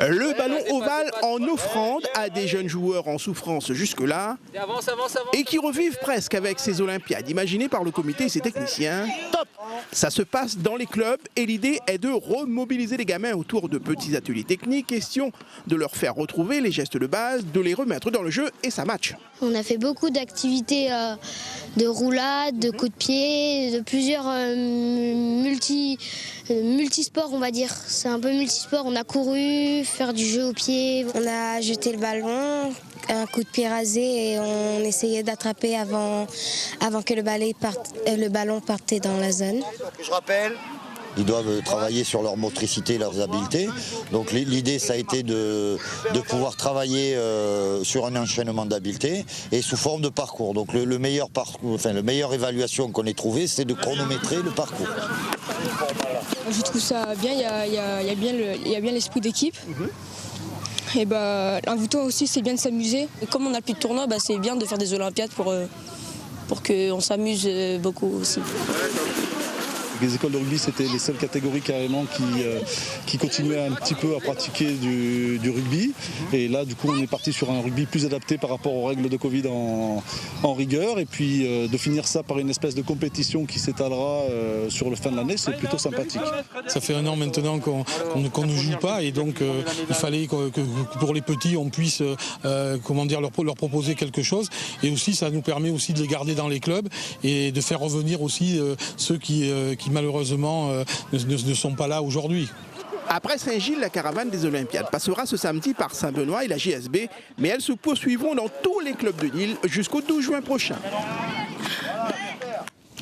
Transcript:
Le ballon ovale en offrande à des jeunes joueurs en souffrance jusque-là et qui revivent presque avec ces Olympiades imaginées par le comité et ses techniciens. Top! Ça se passe dans les clubs et l'idée est de remobiliser les gamins autour de petits ateliers techniques, question de leur faire retrouver les gestes de base, de les remettre dans le jeu et ça match. On a fait beaucoup d'activités de roulade, de coups de pied, de plusieurs multisports on va dire. C'est un peu multisport, on a couru, faire du jeu au pied. On a jeté le ballon, un coup de pied rasé et on essayait d'attraper avant que le ballon partait dans la zone. Je rappelle. Ils doivent travailler sur leur motricité, leurs habiletés. Donc l'idée, ça a été de pouvoir travailler sur un enchaînement d'habiletés et sous forme de parcours. Donc le meilleur parcours, enfin la meilleure évaluation qu'on ait trouvée, c'est de chronométrer le parcours. Je trouve ça bien. Il y a bien l'esprit d'équipe. Et l'envoûtant aussi, c'est bien de s'amuser. Et comme on n'a plus de tournoi, c'est bien de faire des Olympiades pour qu'on s'amuse beaucoup aussi. Les écoles de rugby, c'était les seules catégories carrément qui continuaient un petit peu à pratiquer du rugby. Et là, du coup, on est parti sur un rugby plus adapté par rapport aux règles de Covid en rigueur. Et puis de finir ça par une espèce de compétition qui s'étalera sur le fin de l'année, c'est plutôt sympathique. Ça fait 1 an maintenant qu'on ne joue pas et donc il fallait que pour les petits, on puisse leur proposer quelque chose. Et aussi, ça nous permet aussi de les garder dans les clubs et de faire revenir aussi ceux qui malheureusement ne sont pas là aujourd'hui. Après Saint-Gilles, la caravane des Olympiades passera ce samedi par Saint-Benoît et la JSB, mais elles se poursuivront dans tous les clubs de Lille jusqu'au 12 juin prochain.